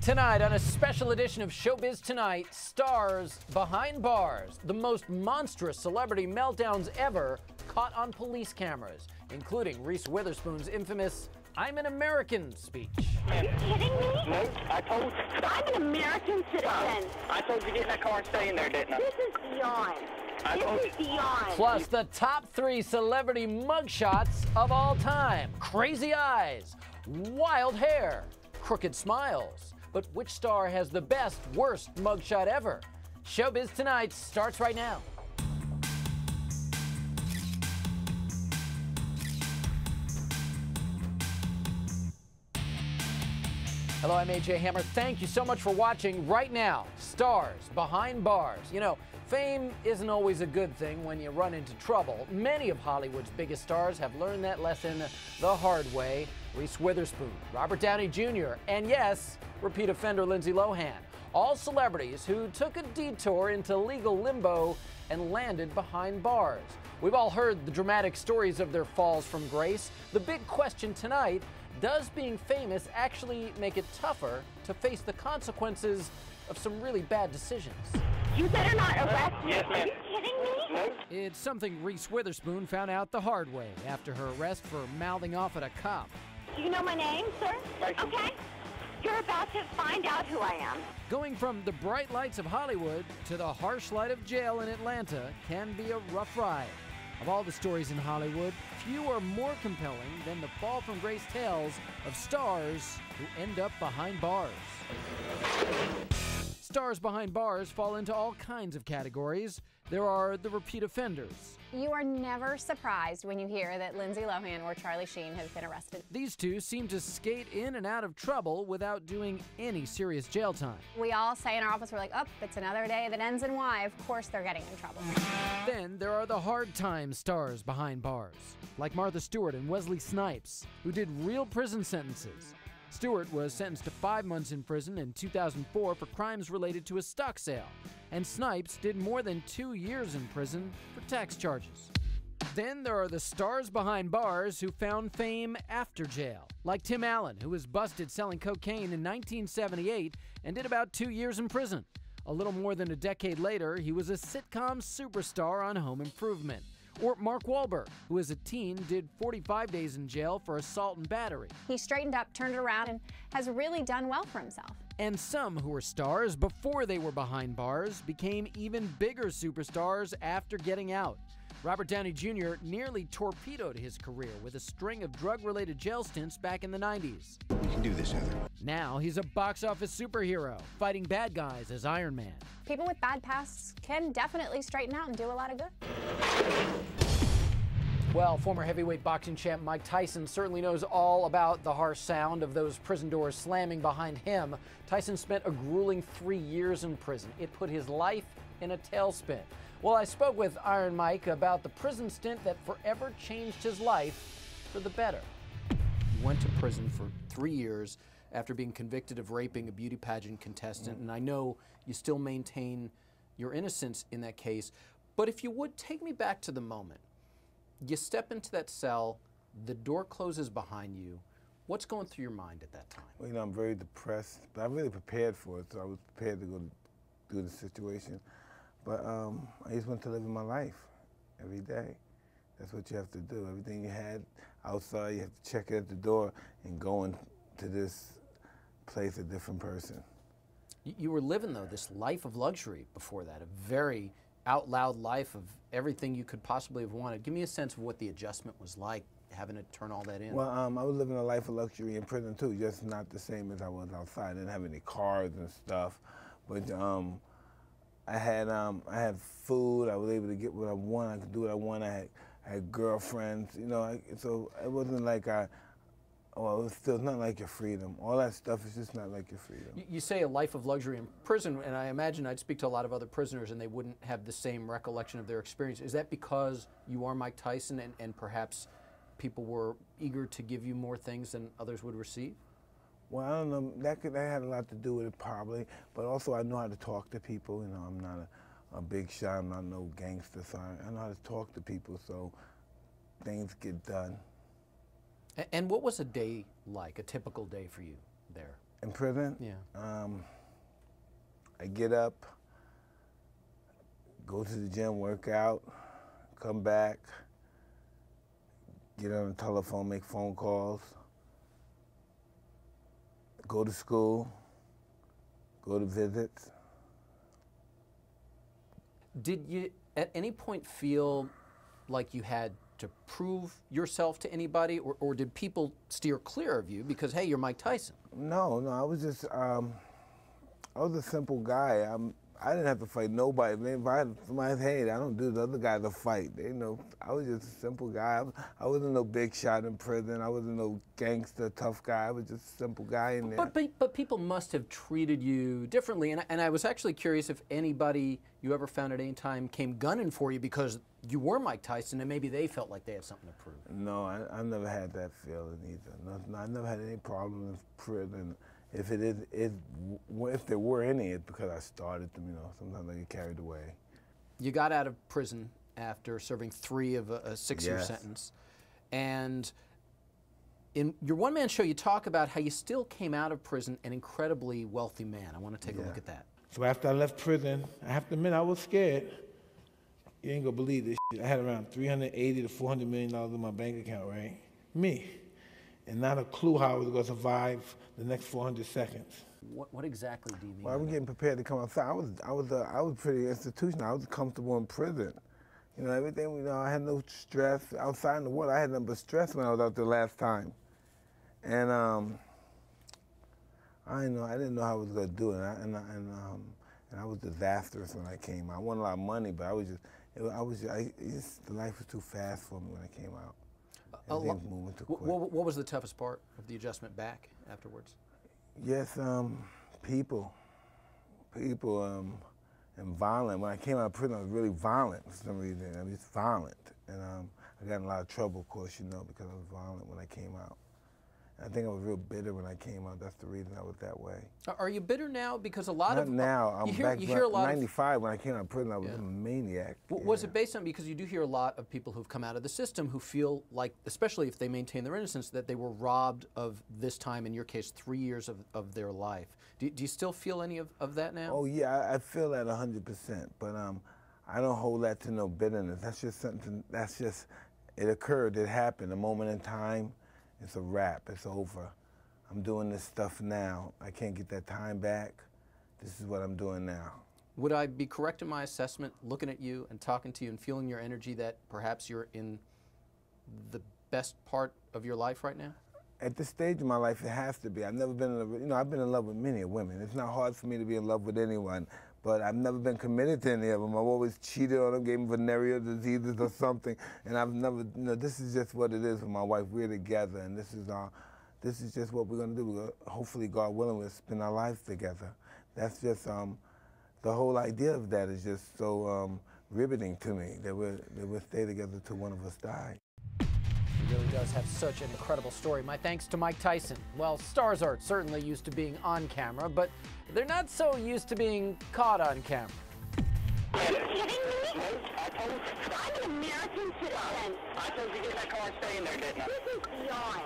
Tonight on a special edition of Showbiz Tonight, stars behind bars, the most monstrous celebrity meltdowns ever caught on police cameras, including Reese Witherspoon's infamous "I'm an American" speech. Are you kidding me? No, I told you. I'm an American citizen. I told you to get in that car and stay in there, didn't I? This is beyond. This is beyond. Plus, the top 3 celebrity mugshots of all time. Crazy eyes, wild hair, crooked smiles. But which star has the best, worst mugshot ever? Showbiz Tonight starts right now. Hello, I'm AJ Hammer. Thank you so much for watching. Right now, stars behind bars. You know, fame isn't always a good thing when you run into trouble. Many of Hollywood's biggest stars have learned that lesson the hard way. Reese Witherspoon, Robert Downey Jr., and yes, repeat offender Lindsay Lohan. All celebrities who took a detour into legal limbo and landed behind bars. We've all heard the dramatic stories of their falls from grace. The big question tonight: does being famous actually make it tougher to face the consequences of some really bad decisions? You better not arrest me. Yes, Are ma'am. you kidding me? No. It's something Reese Witherspoon found out the hard way after her arrest for mouthing off at a cop. Do you know my name, sir? Right. Okay. You're about to find out who I am. Going from the bright lights of Hollywood to the harsh light of jail in Atlanta can be a rough ride. Of all the stories in Hollywood, few are more compelling than the fall from grace tales of stars who end up behind bars. Stars behind bars fall into all kinds of categories. There are the repeat offenders. You are never surprised when you hear that Lindsay Lohan or Charlie Sheen have been arrested. These two seem to skate in and out of trouble without doing any serious jail time. We all say in our office, we're like, oh, it's another day that ends in Y. Of course they're getting in trouble. Then there are the hard time stars behind bars, like Martha Stewart and Wesley Snipes, who did real prison sentences. Stewart was sentenced to 5 months in prison in 2004 for crimes related to a stock sale, and Snipes did more than 2 years in prison for tax charges. Then there are the stars behind bars who found fame after jail, like Tim Allen, who was busted selling cocaine in 1978 and did about 2 years in prison. A little more than a decade later, he was a sitcom superstar on Home Improvement. Or Mark Wahlberg, who as a teen did 45 days in jail for assault and battery. He straightened up, turned it around, and has really done well for himself. And some who were stars before they were behind bars became even bigger superstars after getting out. Robert Downey Jr. nearly torpedoed his career with a string of drug-related jail stints back in the 90s. We can do this, Heather. Now he's a box office superhero, fighting bad guys as Iron Man. People with bad pasts can definitely straighten out and do a lot of good. Well, former heavyweight boxing champ Mike Tyson certainly knows all about the harsh sound of those prison doors slamming behind him. Tyson spent a grueling 3 years in prison. It put his life in a tailspin. Well, I spoke with Iron Mike about the prison stint that forever changed his life for the better. He went to prison for 3 years after being convicted of raping a beauty pageant contestant, and I know you still maintain your innocence in that case, but if you would, take me back to the moment. You step into that cell, the door closes behind you. What's going through your mind at that time? Well, you know, I'm very depressed, but I'm really prepared for it, so I was prepared to go through the situation. But I just went to live my life every day. That's what you have to do. Everything you had outside, you have to check it at the door and go into this place a different person. You were living, though, this life of luxury before that, a very out loud life of everything you could possibly have wanted. Give me a sense of what the adjustment was like, having to turn all that in. Well, I was living a life of luxury in prison too, just not the same as I was outside. I didn't have any cars and stuff, but I had food. I was able to get what I want. I could do what I want. I had girlfriends, you know. So it wasn't like well, it's still not like your freedom. All that stuff is just not like your freedom. You say a life of luxury in prison, and I imagine I'd speak to a lot of other prisoners and they wouldn't have the same recollection of their experience. Is that because you are Mike Tyson and perhaps people were eager to give you more things than others would receive? Well, I don't know. That had a lot to do with it probably, but also I know how to talk to people. You know, I'm not a big shot. I'm not no gangster, so I know how to talk to people, so things get done. And what was a day like, a typical day for you there? in prison? Yeah. I get up, go to the gym, work out, come back, get on the telephone, make phone calls, go to school, go to visits. Did you at any point feel like you had to prove yourself to anybody, or did people steer clear of you because, hey, you're Mike Tyson? No, I was just, I was a simple guy. I didn't have to fight nobody. If I had somebody's head, I don't do the other guy to fight. I was just a simple guy. I wasn't no big shot in prison. I wasn't no gangster, tough guy. I was just a simple guy in there. But people must have treated you differently, and I was actually curious if anybody you ever found at any time came gunning for you because you were Mike Tyson and maybe they felt like they had something to prove. No, I never had that feeling either. No, I never had any problem in prison. If there were any, it's because I started them, sometimes I get carried away. You got out of prison after serving 3 of a 6-year sentence. And in your one-man show, you talk about how you still came out of prison an incredibly wealthy man. I want to take a look at that. So after I left prison, I have to admit I was scared. You ain't gonna believe this shit. I had around $380 to $400 million in my bank account, right? Me. And not a clue how I was gonna survive the next 400 seconds. What exactly do you mean? Well, I was getting prepared to come outside. I was pretty institutional. I was comfortable in prison. Everything, I had no stress. Outside in the world, I had nothing but stress when I was out there last time. And I didn't know how I was gonna do it. And I was disastrous when I came out. I won a lot of money, but the life was too fast for me when I came out. Everything was moving too quick. What was the toughest part of the adjustment back afterwards? Yes, people, and violent. When I came out of prison, I was really violent for some reason. I was just violent, and I got in a lot of trouble, of course, because I was violent when I came out. I think I was real bitter when I came out. That's the reason I was that way. Are you bitter now? Because a lot of... Not now. I'm back. You hear a lot 95, when I came out of prison, I was a maniac. Was it based on, because you do hear a lot of people who've come out of the system who feel like, especially if they maintain their innocence, that they were robbed of this time, in your case, 3 years of their life. Do you still feel any of that now? Oh, yeah, I feel that 100%. But I don't hold that to no bitterness. That's just something, it occurred, it happened, a moment in time. It's a wrap, it's over. I'm doing this stuff now. I can't get that time back. This is what I'm doing now. Would I be correct in my assessment, looking at you and talking to you and feeling your energy, that perhaps you're in the best part of your life right now? At this stage of my life, it has to be. I've never been in I've been in love with many women. It's not hard for me to be in love with anyone, but I've never been committed to any of them. I've always cheated on them, gave them venereal diseases or something, and I've never, this is just what it is with my wife. We're together, and this is just what we're gonna do. Hopefully, God willing, we'll spend our lives together. That's just, the whole idea of that is just so riveting to me, that we'll stay together till one of us die. He really does have such an incredible story. My thanks to Mike Tyson. Well, stars are certainly used to being on camera, but they're not so used to being caught on camera. Are you kidding me? I'm an American citizen. I told you to get in that car and stay in there, didn't I? This is beyond.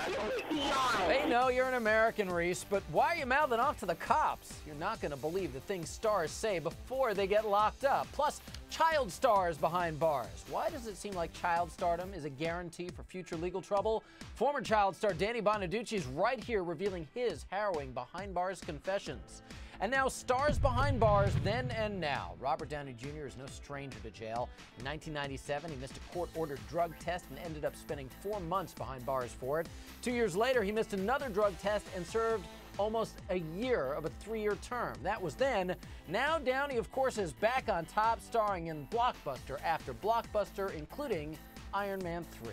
This is beyond. They know you're an American, Reese, but why are you mouthing off to the cops? You're not going to believe the things stars say before they get locked up. Plus, child stars behind bars. Why does it seem like child stardom is a guarantee for future legal trouble? Former child star Danny Bonaducce is right here revealing his harrowing behind bars confessions. And now, stars behind bars then and now. Robert Downey Jr. is no stranger to jail. In 1997, he missed a court-ordered drug test and ended up spending 4 months behind bars for it. 2 years later, he missed another drug test and served almost a year of a 3-year term. That was then. Now Downey, of course, is back on top, starring in blockbuster after blockbuster, including Iron Man 3.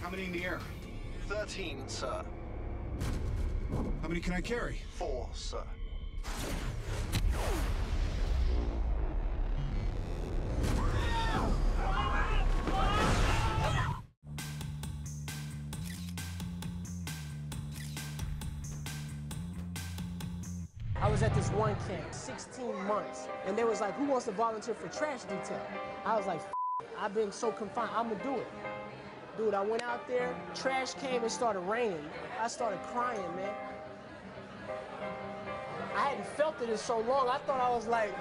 How many in the air? 13, sir. How many can I carry? 4, sir. I was at this one camp, 16 months, and they was like, who wants to volunteer for trash detail? I was like, I've been so confined, I'm gonna do it. Dude, I went out there, trash came and started raining. I started crying, man. after this so long, I thought I was like,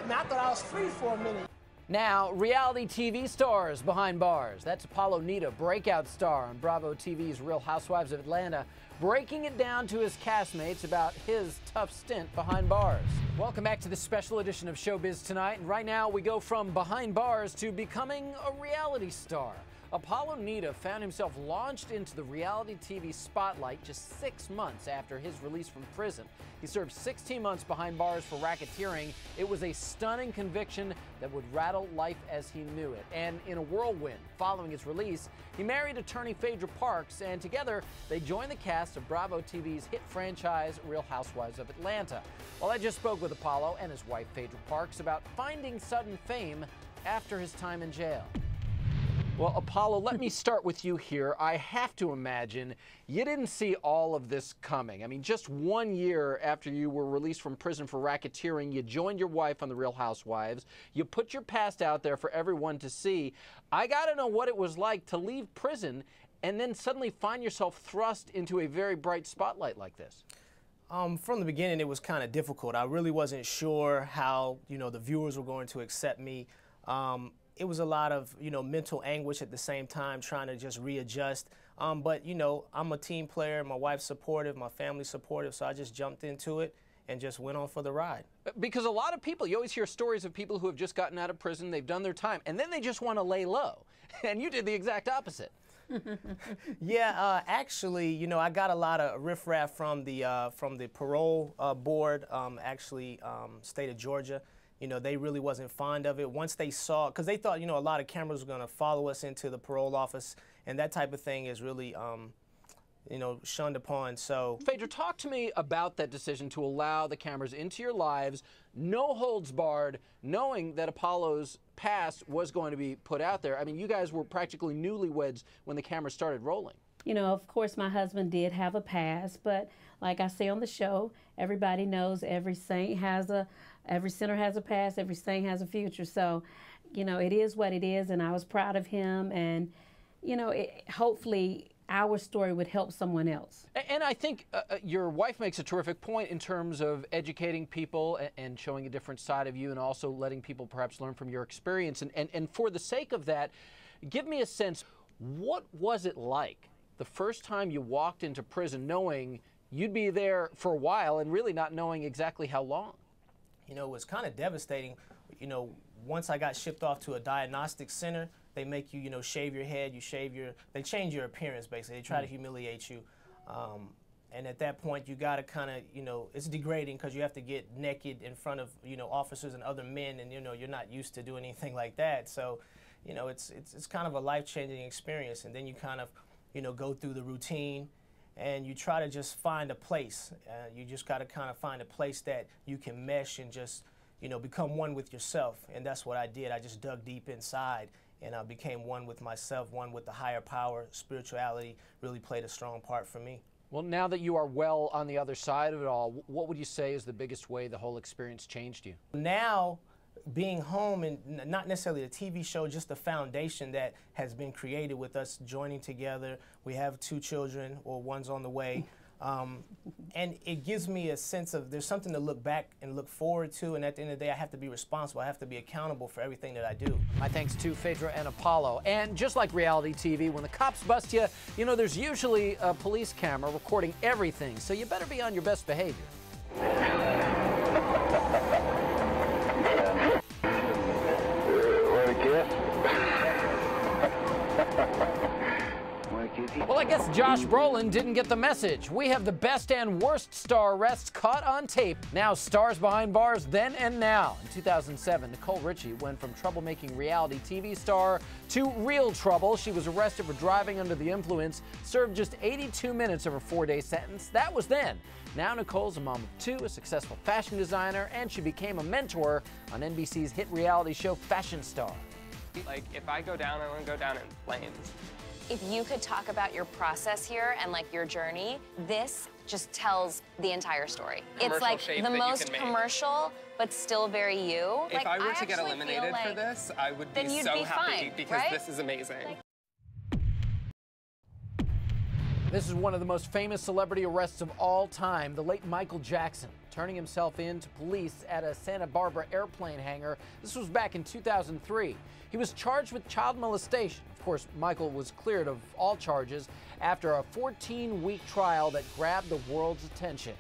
I thought I was free for a minute. Now, reality TV stars behind bars. That's Apollo Nida, breakout star on Bravo TV's Real Housewives of Atlanta, breaking it down to his castmates about his tough stint behind bars. Welcome back to this special edition of Showbiz Tonight. And right now, we go from behind bars to becoming a reality star. Apollo Nida found himself launched into the reality TV spotlight just 6 months after his release from prison. He served 16 months behind bars for racketeering. It was a stunning conviction that would rattle life as he knew it. And in a whirlwind following his release, he married attorney Phaedra Parks, and together they joined the cast of Bravo TV's hit franchise Real Housewives of Atlanta. Well, I just spoke with Apollo and his wife Phaedra Parks about finding sudden fame after his time in jail. Well, Apollo, let me start with you here. I have to imagine you didn't see all of this coming. I mean, just 1 year after you were released from prison for racketeering, you joined your wife on The Real Housewives. You put your past out there for everyone to see. I got to know what it was like to leave prison and then suddenly find yourself thrust into a very bright spotlight like this. From the beginning, it was kind of difficult. I really wasn't sure how, the viewers were going to accept me. It was a lot of, mental anguish at the same time, trying to just readjust. But, I'm a team player. My wife's supportive. My family's supportive. So I just jumped into it and just went on for the ride. Because a lot of people, you always hear stories of people who have just gotten out of prison, they've done their time, and then they just want to lay low. And you did the exact opposite. Yeah, actually, I got a lot of riffraff from the parole board, state of Georgia. They really wasn't fond of it. Once they saw, because they thought, a lot of cameras were going to follow us into the parole office, and that type of thing is really, shunned upon. So, Phaedra, talk to me about that decision to allow the cameras into your lives, no holds barred, knowing that Apollo's past was going to be put out there. I mean, you guys were practically newlyweds when the cameras started rolling. Of course, my husband did have a past, but like I say on the show, everybody knows every sinner has a past, every saint has a future. So, it is what it is, and I was proud of him, and, hopefully our story would help someone else. And I think your wife makes a terrific point in terms of educating people and showing a different side of you, and also letting people perhaps learn from your experience. And for the sake of that, give me a sense, what was it like the first time you walked into prison knowing you'd be there for a while and really not knowing exactly how long? It was kind of devastating. Once I got shipped off to a diagnostic center, they make you, shave your head, they change your appearance, basically. They try to humiliate you. And at that point, you got to kind of, it's degrading because you have to get naked in front of, officers and other men, and, you're not used to doing anything like that. So, it's kind of a life-changing experience. And then you kind of, go through the routine, and you try to just find a place. You just got to kind of find a place that you can mesh and just, become one with yourself. And that's what I did. I just dug deep inside, and I became one with myself, one with the higher power. Spirituality really played a strong part for me. Well, now that you are well on the other side of it all, what would you say is the biggest way the whole experience changed you? Now, being home, and not necessarily the TV show, just the foundation that has been created with us joining together. We have 2 children, or one's on the way. And it gives me a sense of there's something to look back and look forward to, and at the end of the day, I have to be responsible. I have to be accountable for everything that I do. My thanks to Phaedra and Apollo. And just like reality TV, when the cops bust you, there's usually a police camera recording everything, so you better be on your best behavior. Well, I guess Josh Brolin didn't get the message. We have the best and worst star arrests caught on tape. Now, stars behind bars then and now. In 2007, Nicole Richie went from troublemaking reality TV star to real trouble. She was arrested for driving under the influence, served just 82 minutes of her 4-day sentence. That was then. Now Nicole's a mom of 2, a successful fashion designer, and she became a mentor on NBC's hit reality show Fashion Star. Like, if I go down, I want to go down in flames. If you could talk about your process here and like your journey, this just tells the entire story. It's like the most commercial, but still very you. If I were to get eliminated for this, I would be so happy because this is amazing. This is one of the most famous celebrity arrests of all time, the late Michael Jackson, turning himself in to police at a Santa Barbara airplane hangar. This was back in 2003. He was charged with child molestation. Of course, Michael was cleared of all charges after a 14-week trial that grabbed the world's attention.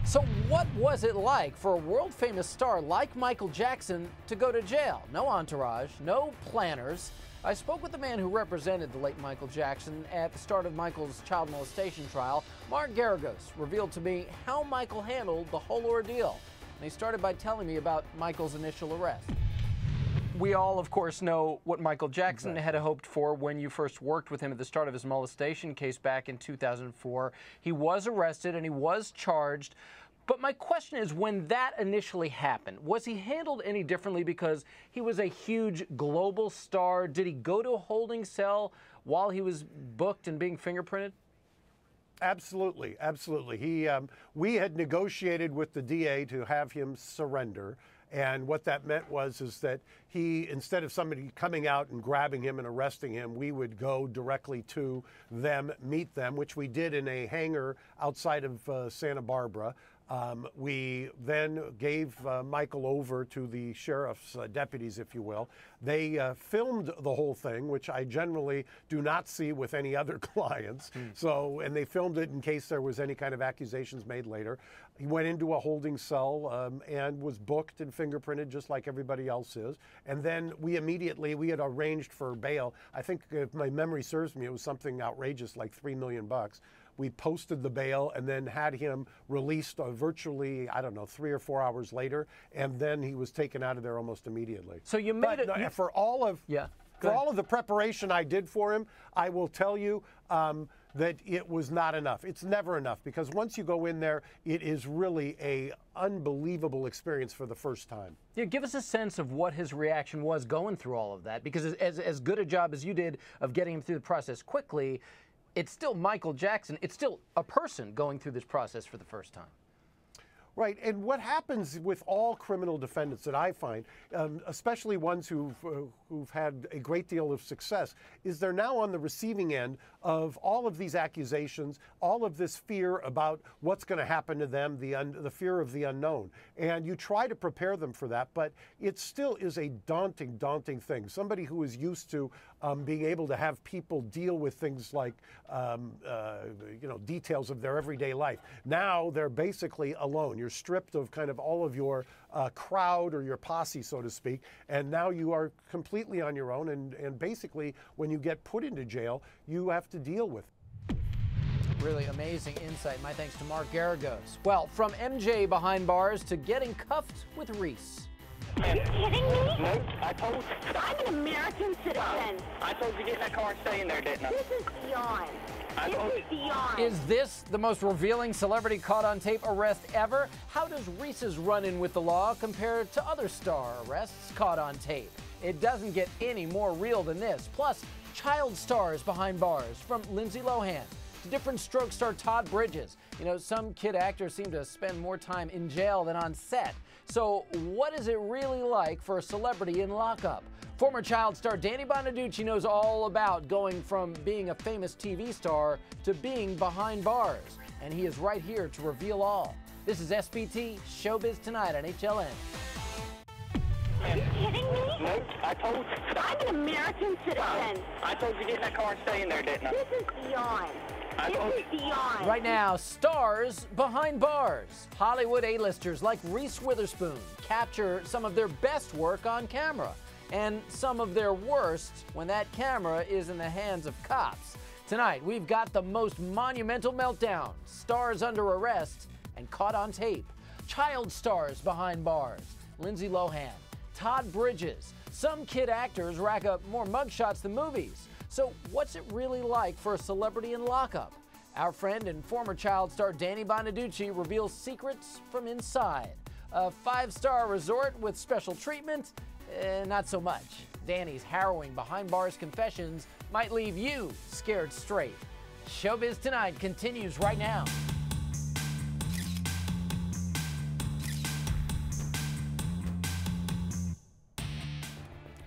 So what was it like for a world-famous star like Michael Jackson to go to jail? No entourage, no planners. I spoke with the man who represented the late Michael Jackson at the start of Michael's child molestation trial. Mark Garagos revealed to me how Michael handled the whole ordeal. And he started by telling me about Michael's initial arrest. We all, of course, know what Michael Jackson had hoped for when you first worked with him at the start of his molestation case back in 2004. He was arrested and he was charged. But my question is, when that initially happened, was he handled any differently because he was a huge global star? Did he go to a holding cell while he was booked and being fingerprinted? Absolutely, absolutely. We had negotiated with the DA to have him surrender. And what that meant is that he, instead of somebody coming out and grabbing him and arresting him, we would go directly to them, meet them, which we did in a hangar outside of Santa Barbara. We then gave Michael over to the sheriff's deputies, if you will. They filmed the whole thing, which I generally do not see with any other clients. So, and they filmed it in case there was any kind of accusations made later. He went into a holding cell and was booked and fingerprinted just like everybody else is. And then we had arranged for bail. I think if my memory serves me, it was something outrageous like $3 million. We posted the bail and then had him released virtually, I don't know, 3 or 4 hours later, and then he was taken out of there almost immediately. So you made it for all of the preparation I did for him. I will tell you that it was not enough. It's never enough, because once you go in there, it is really a unbelievable experience for the first time. Yeah, give us a sense of what his reaction was going through all of that, because as good a job as you did of getting him through the process quickly, it's still Michael Jackson. It's still a person going through this process for the first time. Right, and what happens with all criminal defendants that I find, especially ones who've had a great deal of success, is they're now on the receiving end of all of these accusations, all of this fear about what's going to happen to them, the fear of the unknown. And you try to prepare them for that, but it still is a daunting, daunting thing. Somebody who is used to being able to have people deal with things like, details of their everyday life. Now they're basically alone. You're stripped of kind of all of your crowd or your posse, so to speak, and now you are completely on your own, and basically when you get put into jail, you have to deal with it. Really amazing insight. My thanks to Mark Garagos. Well, from MJ behind bars to getting cuffed with Reese. Are you kidding me? No, I told you. I'm an American citizen. I told you to get in that car and stay in there, didn't I? This is beyond. This is beyond. Is this the most revealing celebrity caught on tape arrest ever? How does Reese's run-in with the law compare to other star arrests caught on tape? It doesn't get any more real than this. Plus, child stars behind bars, from Lindsay Lohan to different stroke star Todd Bridges. You know, some kid actors seem to spend more time in jail than on set. So what is it really like for a celebrity in lockup? Former child star Danny Bonaducci knows all about going from being a famous TV star to being behind bars. And he is right here to reveal all. This is SBT Showbiz Tonight on HLN. Are you kidding me? No, I told you. I'm an American citizen. I told you to get in that car and stay in there, didn't I? This is beyond. This is beyond. Right now, stars behind bars. Hollywood A-listers like Reese Witherspoon capture some of their best work on camera, and some of their worst when that camera is in the hands of cops. Tonight, we've got the most monumental meltdown, stars under arrest and caught on tape. Child stars behind bars. Lindsay Lohan, Todd Bridges. Some kid actors rack up more mugshots than movies. So what's it really like for a celebrity in lockup? Our friend and former child star Danny Bonaducci reveals secrets from inside. A 5-star resort with special treatment? Not so much. Danny's harrowing behind bars confessions might leave you scared straight. Showbiz Tonight continues right now.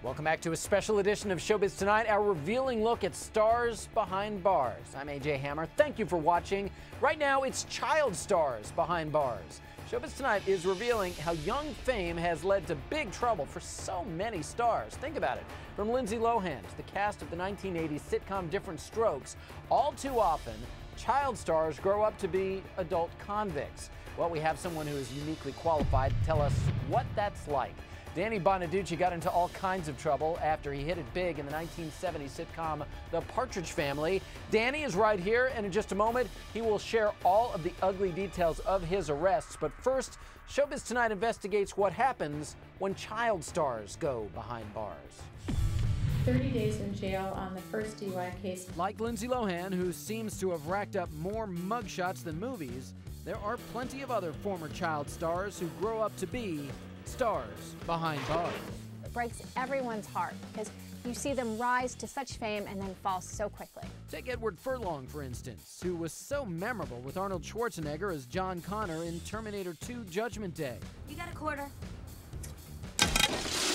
Welcome back to a special edition of Showbiz Tonight, our revealing look at stars behind bars. I'm AJ Hammer. Thank you for watching. Right now, it's child stars behind bars. Showbiz Tonight is revealing how young fame has led to big trouble for so many stars. Think about it. From Lindsay Lohan to the cast of the 1980s sitcom Different Strokes, all too often, child stars grow up to be adult convicts. Well, we have someone who is uniquely qualified to tell us what that's like. Danny Bonaducci got into all kinds of trouble after he hit it big in the 1970s sitcom The Partridge Family. Danny is right here, and in just a moment, he will share all of the ugly details of his arrests. But first, Showbiz Tonight investigates what happens when child stars go behind bars. 30 days in jail on the first DUI case. Like Lindsay Lohan, who seems to have racked up more mugshots than movies, there are plenty of other former child stars who grow up to be stars behind bars. It breaks everyone's heart because you see them rise to such fame and then fall so quickly. Take Edward Furlong, for instance, who was so memorable with Arnold Schwarzenegger as John Connor in Terminator 2 Judgment Day. You got a quarter?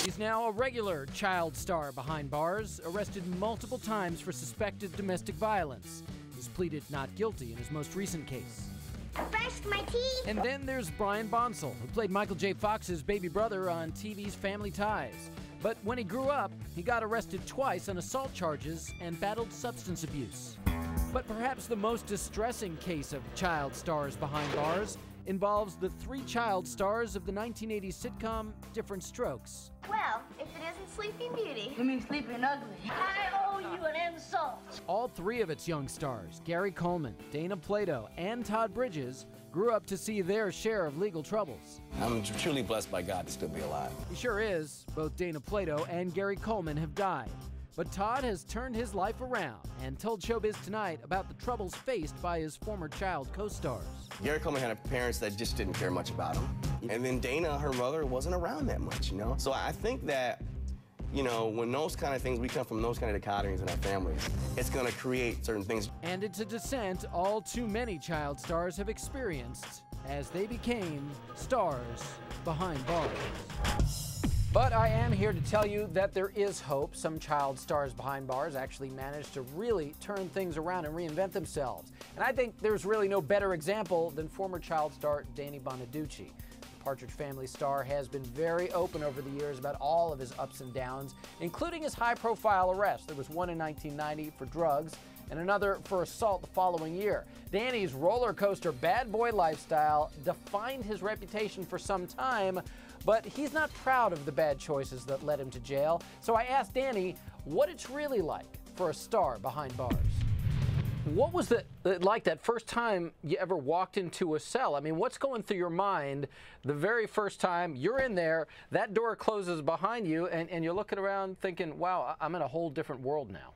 He's now a regular child star behind bars, arrested multiple times for suspected domestic violence. He's pleaded not guilty in his most recent case. I brushed my teeth. And then there's Brian Bonsal, who played Michael J. Fox's baby brother on TV's Family Ties. But when he grew up, he got arrested twice on assault charges and battled substance abuse. But perhaps the most distressing case of child stars behind bars involves the three child stars of the 1980s sitcom Different Strokes. Well, if it isn't Sleeping Beauty. You mean Sleeping Ugly? I owe you an insult. All three of its young stars, Gary Coleman, Dana Plato, and Todd Bridges, grew up to see their share of legal troubles. I'm truly blessed by God to still be alive. He sure is. Both Dana Plato and Gary Coleman have died. But Todd has turned his life around and told Showbiz Tonight about the troubles faced by his former child co-stars. Gary Coleman had parents that just didn't care much about him. And then Dana, her mother, wasn't around that much, you know? So I think that, you know, when those kind of things, we come from those kind of dichotomies in our families, it's gonna create certain things. And it's a descent all too many child stars have experienced as they became stars behind bars. But I am here to tell you that there is hope. Some child stars behind bars actually managed to really turn things around and reinvent themselves. And I think there's really no better example than former child star Danny Bonaducci. The Partridge Family star has been very open over the years about all of his ups and downs, including his high-profile arrest. There was one in 1990 for drugs and another for assault the following year. Danny's roller coaster bad boy lifestyle defined his reputation for some time, but he's not proud of the bad choices that led him to jail. So I asked Danny what it's really like for a star behind bars. What was it like that first time you ever walked into a cell? I mean, what's going through your mind the very first time you're in there, that door closes behind you, and you're looking around thinking, wow, I'm in a whole different world now?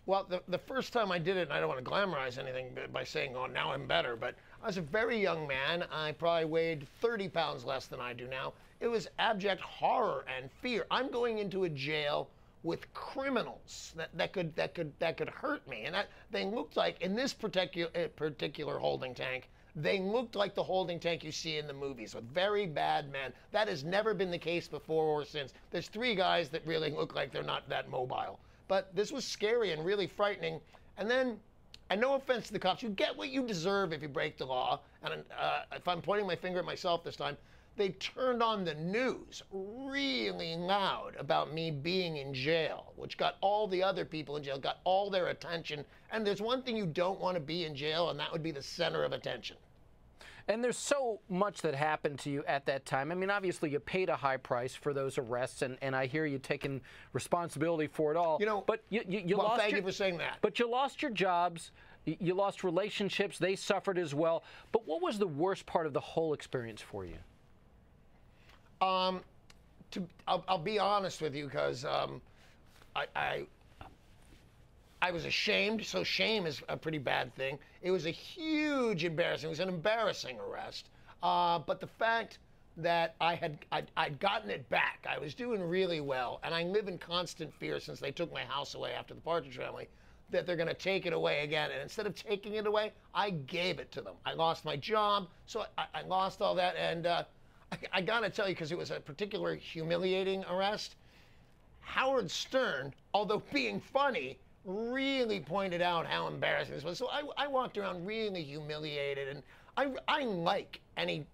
Well, the first time I did it, and I don't want to glamorize anything by saying, oh, now I'm better, but I was a very young man. I probably weighed 30 pounds less than I do now. It was abject horror and fear. I'm going into a jail with criminals that could hurt me, and they looked like, in this particular holding tank, they looked like the holding tank you see in the movies, with very bad men. That has never been the case before or since. There's three guys that really look like they're not that mobile. But this was scary and really frightening. And then, and no offense to the cops, you get what you deserve if you break the law. And if I'm pointing my finger at myself this time, they turned on the news really loud about me being in jail, which got all the other people in jail, got all their attention. And there's one thing you don't want to be in jail, and that would be the center of attention. And there's so much that happened to you at that time. I mean, obviously, you paid a high price for those arrests, and I hear you taking responsibility for it all. You know, but you well, lost thank you for saying that. But you lost your jobs, you lost relationships, they suffered as well. But what was the worst part of the whole experience for you? I'll be honest with you, because I was ashamed, so shame is a pretty bad thing. It was a huge embarrassment. It was an embarrassing arrest. But the fact that I'd gotten it back, I was doing really well, and I live in constant fear since they took my house away after the Partridge Family, that they're going to take it away again. And instead of taking it away, I gave it to them. I lost my job, so I lost all that. And I got to tell you, because it was a particularly humiliating arrest, Howard Stern, although being funny, really pointed out how embarrassing this was. So I walked around really humiliated, and I like any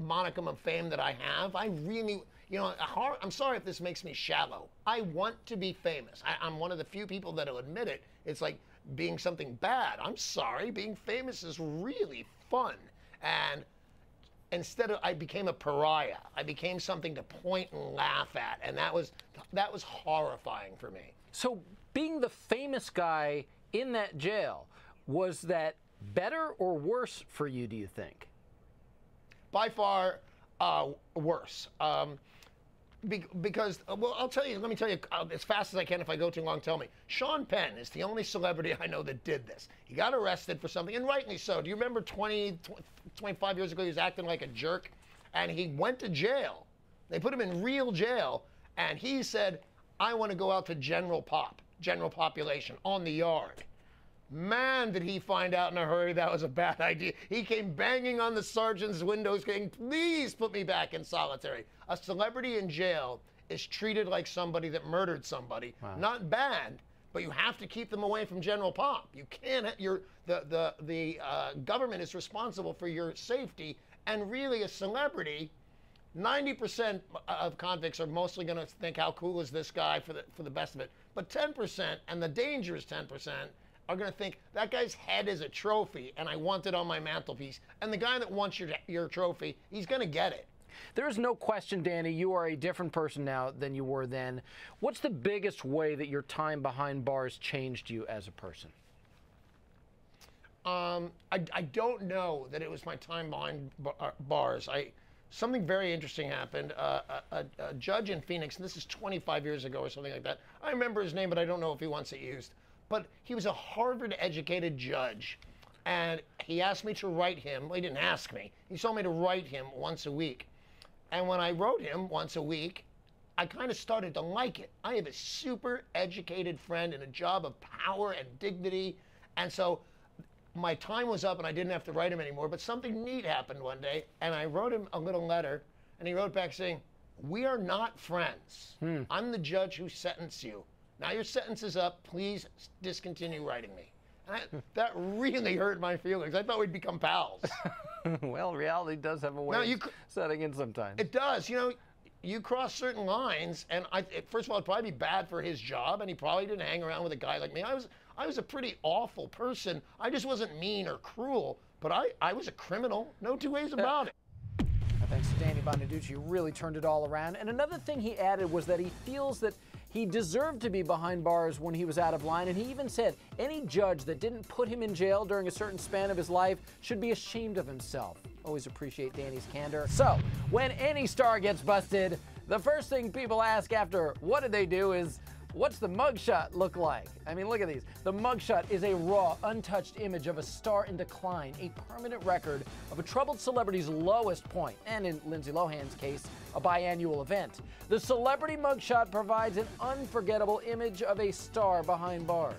monicum of fame that I have. I really, I'm sorry if this makes me shallow. I want to be famous. I'm one of the few people that will admit it. It's like being something bad. I'm sorry, being famous is really fun. And instead I became a pariah. I became something to point and laugh at, and that was horrifying for me. So being the famous guy in that jail, was that better or worse for you, do you think? By far worse. Because, well, let me tell you as fast as I can. If I go too long, tell me. Sean Penn is the only celebrity I know that did this. He got arrested for something, and rightly so. Do you remember 25 years ago, he was acting like a jerk, and he went to jail. They put him in real jail, and he said, I want to go out to general population, on the yard. Man, did he find out in a hurry that was a bad idea. He came banging on the sergeant's windows saying, please put me back in solitary. A celebrity in jail is treated like somebody that murdered somebody. Wow. Not bad, but you have to keep them away from general pop. You can't, the government is responsible for your safety, and really a celebrity, 90% of convicts are mostly going to think, how cool is this guy for the best of it. But 10%, and the dangerous 10%, are going to think, that guy's head is a trophy, and I want it on my mantelpiece. And the guy that wants your trophy, he's going to get it. There is no question, Danny, you are a different person now than you were then. What's the biggest way that your time behind bars changed you as a person? I don't know that it was my time behind bars. Something very interesting happened. A judge in Phoenix, and this is 25 years ago or something like that. I remember his name, but I don't know if he wants it used. But he was a Harvard-educated judge, and he asked me to write him. Well, he didn't ask me. He told me to write him once a week. And when I wrote him once a week, I kind of started to like it. I have a super educated friend in a job of power and dignity, and so my time was up and I didn't have to write him anymore, but something neat happened one day, and I wrote him a little letter, and he wrote back saying, we are not friends. I'm the judge who sentenced you. Now your sentence is up. Please discontinue writing me. And that really hurt my feelings. I thought we'd become pals. Well, reality does have a way of setting in sometimes. It does. You cross certain lines, and first of all, it'd probably be bad for his job, and he probably didn't hang around with a guy like me. I was a pretty awful person. I just wasn't mean or cruel, but I was a criminal. No two ways about it. Thanks to Danny Bonaduce, you really turned it all around. And another thing he added was that he feels that he deserved to be behind bars when he was out of line, and he even said any judge that didn't put him in jail during a certain span of his life should be ashamed of himself. Always appreciate Danny's candor. So, when any star gets busted, the first thing people ask after what did they do is, what's the mugshot look like? I mean, look at these. The mugshot is a raw, untouched image of a star in decline, a permanent record of a troubled celebrity's lowest point, and in Lindsay Lohan's case, a biannual event. The celebrity mugshot provides an unforgettable image of a star behind bars.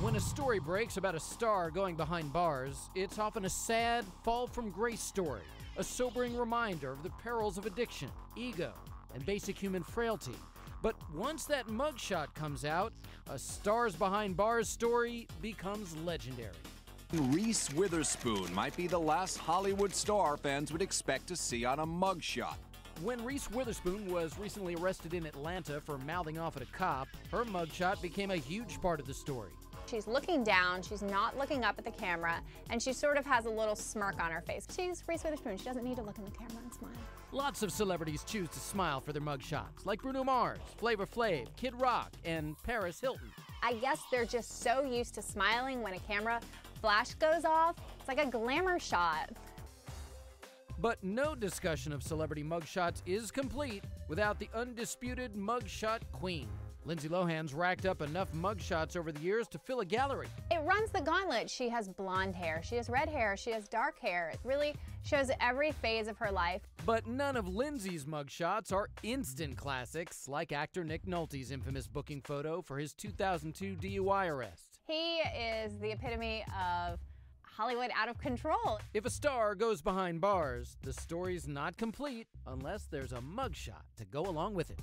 When a story breaks about a star going behind bars, it's often a sad, fall from grace story, a sobering reminder of the perils of addiction, ego, and basic human frailty. But once that mugshot comes out, a stars behind bars story becomes legendary. Reese Witherspoon might be the last Hollywood star fans would expect to see on a mugshot. When Reese Witherspoon was recently arrested in Atlanta for mouthing off at a cop, her mugshot became a huge part of the story. She's looking down, she's not looking up at the camera, and she sort of has a little smirk on her face. She's Reese Witherspoon, she doesn't need to look in the camera and smile. Lots of celebrities choose to smile for their mugshots, like Bruno Mars, Flavor Flav, Kid Rock, and Paris Hilton. I guess they're just so used to smiling when a camera flash goes off. It's like a glamour shot. But no discussion of celebrity mugshots is complete without the undisputed mugshot queen. Lindsay Lohan's racked up enough mugshots over the years to fill a gallery. It runs the gauntlet. She has blonde hair, she has red hair, she has dark hair. It really shows every phase of her life. But none of Lindsay's mugshots are instant classics, like actor Nick Nolte's infamous booking photo for his 2002 DUI arrest. He is the epitome of Hollywood out of control. If a star goes behind bars, the story's not complete unless there's a mugshot to go along with it.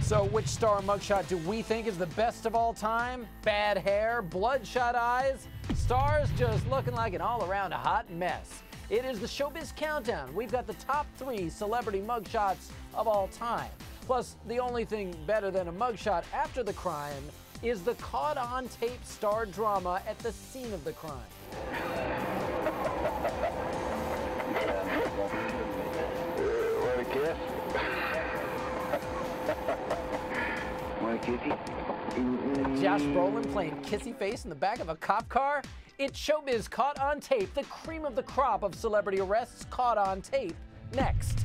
So which star mugshot do we think is the best of all time? Bad hair, bloodshot eyes, stars just looking like an all-around hot mess. It is the Showbiz Countdown. We've got the top 3 celebrity mugshots of all time. Plus, the only thing better than a mugshot after the crime is the caught-on-tape star drama at the scene of the crime. Want a kiss? Want a kissy? Josh Brolin playing kissy face in the back of a cop car? It's Showbiz Caught on Tape, the cream of the crop of celebrity arrests caught on tape. Next.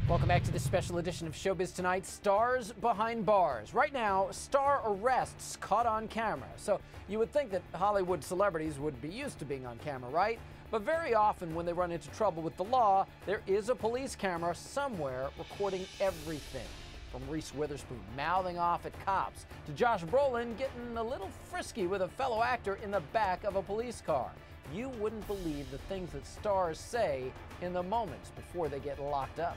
Welcome back to this special edition of Showbiz Tonight, Stars Behind Bars. Right now, star arrests caught on camera. So you would think that Hollywood celebrities would be used to being on camera, right? But very often when they run into trouble with the law, there is a police camera somewhere recording everything. From Reese Witherspoon mouthing off at cops to Josh Brolin getting a little frisky with a fellow actor in the back of a police car. You wouldn't believe the things that stars say in the moments before they get locked up.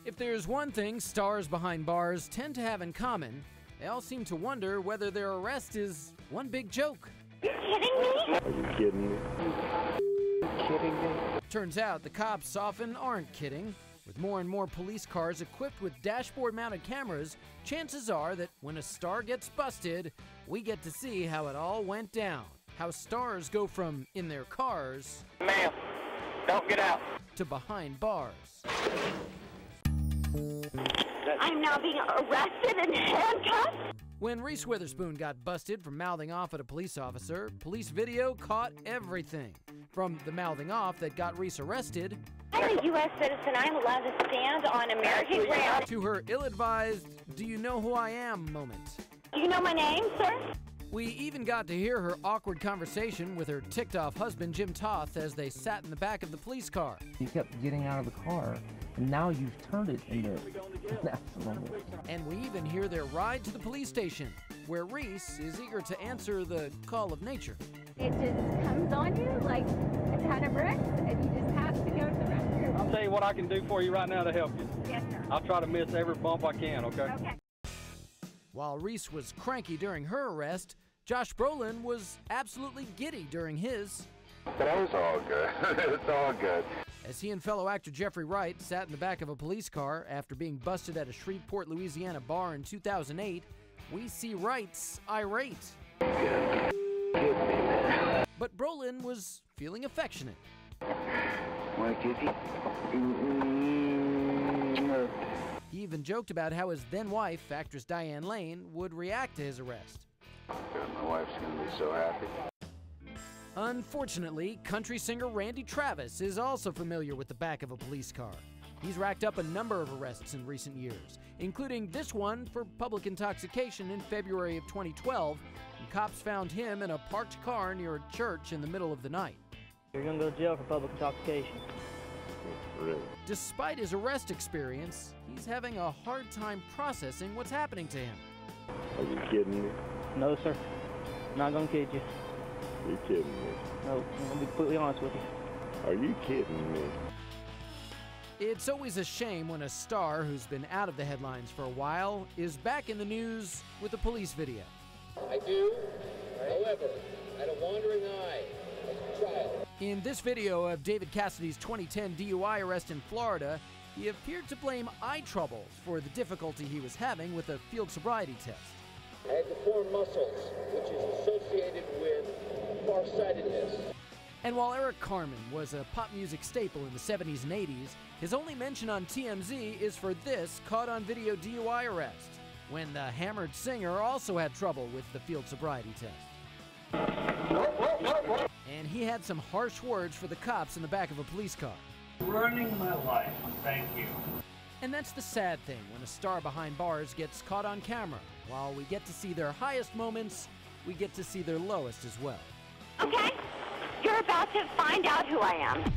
If there's one thing stars behind bars tend to have in common, they all seem to wonder whether their arrest is one big joke. Are you kidding me? Are you kidding me? Kidding me? Turns out the cops often aren't kidding. With more and more police cars equipped with dashboard-mounted cameras, chances are that when a star gets busted, we get to see how it all went down. How stars go from in their cars, Ma'am, don't get out, to behind bars. I'm now being arrested and handcuffed? When Reese Witherspoon got busted for mouthing off at a police officer, police video caught everything. From the mouthing off that got Reese arrested, I'm a U.S. citizen. I'm allowed to stand on American ground. to her ill-advised, do you know who I am moment. Do you know my name, sir? We even got to hear her awkward conversation with her ticked-off husband, Jim Toth, as they sat in the back of the police car. You kept getting out of the car, and now you've turned it into an accident. And we even hear their ride to the police station, where Reese is eager to answer the call of nature. It just comes on you like a ton of bricks, and you just have to go to the restroom. I'll tell you what I can do for you right now to help you. Yes, sir. I'll try to miss every bump I can, okay? Okay. While Reese was cranky during her arrest, Josh Brolin was absolutely giddy during his. But it's all good. It's all good. As he and fellow actor Jeffrey Wright sat in the back of a police car after being busted at a Shreveport, Louisiana bar in 2008, we see Wright's irate. But Brolin was feeling affectionate. Want a kissy? He even joked about how his then-wife, actress Diane Lane, would react to his arrest. My wife's gonna be so happy. Unfortunately, country singer Randy Travis is also familiar with the back of a police car. He's racked up a number of arrests in recent years, including this one for public intoxication in February of 2012, when cops found him in a parked car near a church in the middle of the night. You're gonna go to jail for public intoxication. Really? Despite his arrest experience, he's having a hard time processing what's happening to him. Are you kidding me? No, sir. I'm not gonna kid you. Are you kidding me? No, I'm gonna be completely honest with you. Are you kidding me? It's always a shame when a star who's been out of the headlines for a while is back in the news with a police video. I do. However, I had a wandering eye as a child. In this video of David Cassidy's 2010 DUI arrest in Florida, he appeared to blame eye trouble for the difficulty he was having with a field sobriety test. I had deformed muscles, which is associated with farsightedness. And while Eric Carmen was a pop music staple in the 70s and 80s, his only mention on TMZ is for this caught-on-video DUI arrest, when the hammered singer also had trouble with the field sobriety test. And he had some harsh words for the cops in the back of a police car. Running my life, thank you. And that's the sad thing when a star behind bars gets caught on camera. While we get to see their highest moments, we get to see their lowest as well. Okay, you're about to find out who I am.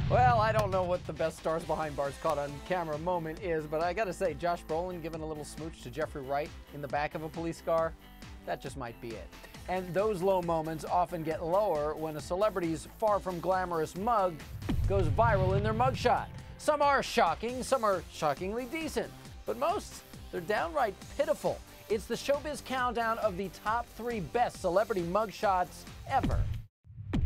Well, I don't know what the best stars behind bars caught on camera moment is, but I gotta say, Josh Brolin giving a little smooch to Jeffrey Wright in the back of a police car, that just might be it. And those low moments often get lower when a celebrity's far from glamorous mug goes viral in their mugshot. Some are shocking, some are shockingly decent, but most, they're downright pitiful. It's the Showbiz Countdown of the top 3 best celebrity mugshots ever.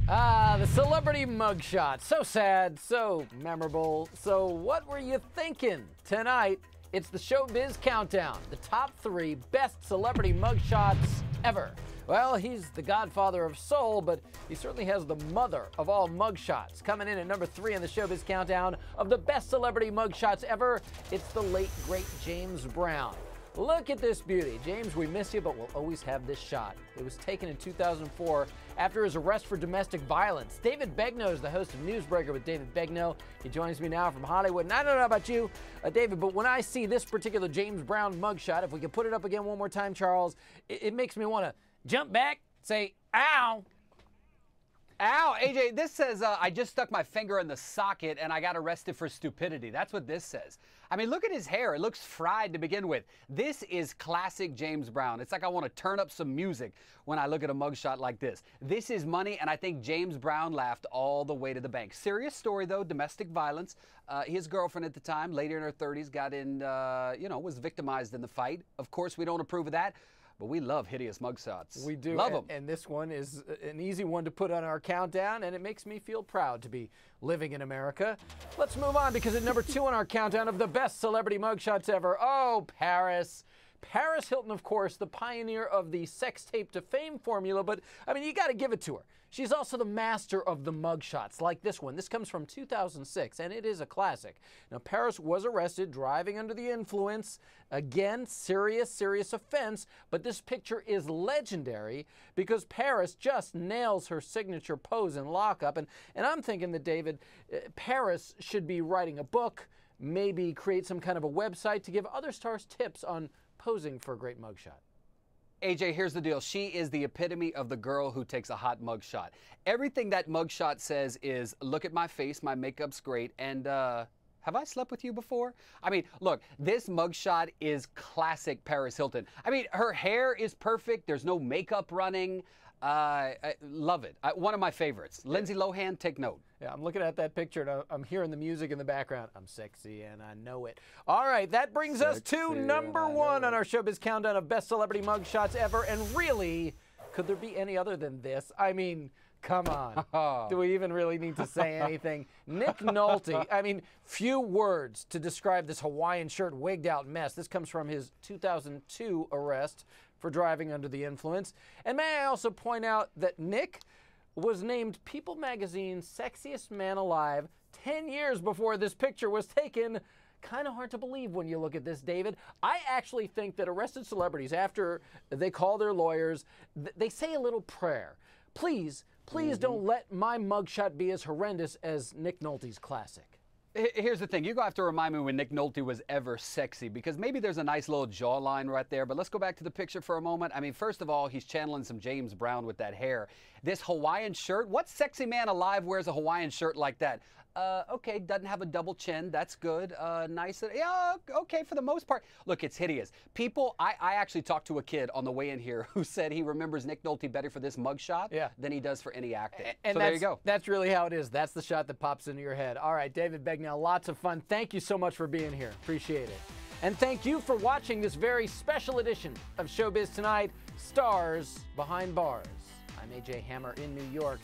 The celebrity mugshot. So sad, so memorable. So what were you thinking? Tonight, it's the Showbiz Countdown, the top 3 best celebrity mugshots ever. Well, he's the godfather of soul, but he certainly has the mother of all mugshots. Coming in at number 3 in the Showbiz Countdown of the best celebrity mugshots ever, it's the late, great James Brown. Look at this beauty. James, we miss you, but we'll always have this shot. It was taken in 2004 after his arrest for domestic violence. David Begnaud is the host of Newsbreaker with David Begnaud. He joins me now from Hollywood. And I don't know about you, David, but when I see this particular James Brown mugshot, if we can put it up again one more time, Charles, it makes me want to jump back, say, ow. Ow, AJ, this says, I just stuck my finger in the socket and I got arrested for stupidity. That's what this says. I mean, look at his hair. It looks fried to begin with. This is classic James Brown. It's like I want to turn up some music when I look at a mugshot like this. This is money, and I think James Brown laughed all the way to the bank. Serious story, though, domestic violence. His girlfriend at the time, later in her 30s, got in, was victimized in the fight. Of course, we don't approve of that. But we love hideous mugshots. We do. Love them. And this one is an easy one to put on our countdown, and it makes me feel proud to be living in America. Let's move on, because at number 2 on our countdown of the best celebrity mugshots ever, oh, Paris. Paris Hilton, of course, the pioneer of the sex tape to fame formula, but, I mean, you got to give it to her. She's also the master of the mugshots, like this one. This comes from 2006, and it is a classic. Now, Paris was arrested driving under the influence. Again, serious offense, but this picture is legendary because Paris just nails her signature pose in lockup. And I'm thinking that, David, Paris should be writing a book, maybe create some kind of a website to give other stars tips on posing for a great mugshot. AJ, here's the deal. She is the epitome of the girl who takes a hot mugshot. Everything that mugshot says is, look at my face, my makeup's great, and have I slept with you before? I mean, look, this mugshot is classic Paris Hilton. I mean, her hair is perfect. There's no makeup running. I love it. One of my favorites. Lindsay Lohan, take note. Yeah, I'm looking at that picture, and I'm hearing the music in the background. I'm sexy, and I know it. All right, that brings us to number 1 on our Showbiz Countdown of best celebrity mugshots ever. And really, could there be any other than this? I mean, come on. Do we even really need to say anything? Nick Nolte, I mean, few words to describe this Hawaiian shirt wigged out mess. This comes from his 2002 arrest for driving under the influence. And may I also point out that Nick was named People Magazine's Sexiest Man Alive 10 years before this picture was taken. Kind of hard to believe when you look at this, David. I actually think that arrested celebrities, after they call their lawyers, they say a little prayer. Please don't let my mugshot be as horrendous as Nick Nolte's classic. Here's the thing. You're going to have to remind me when Nick Nolte was ever sexy, because maybe there's a nice little jawline right there. But let's go back to the picture for a moment. I mean, first of all, he's channeling some James Brown with that hair. This Hawaiian shirt, what sexy man alive wears a Hawaiian shirt like that? Okay, doesn't have a double chin. That's good. Nice. Yeah, okay, for the most part. Look, it's hideous. People, I actually talked to a kid on the way in here who said he remembers Nick Nolte better for this mugshot than he does for any acting. And so there you go. That's really how it is. That's the shot that pops into your head. All right, David Begnaud, lots of fun. Thank you so much for being here. Appreciate it. And thank you for watching this very special edition of Showbiz Tonight, Stars Behind Bars. I'm AJ Hammer in New York.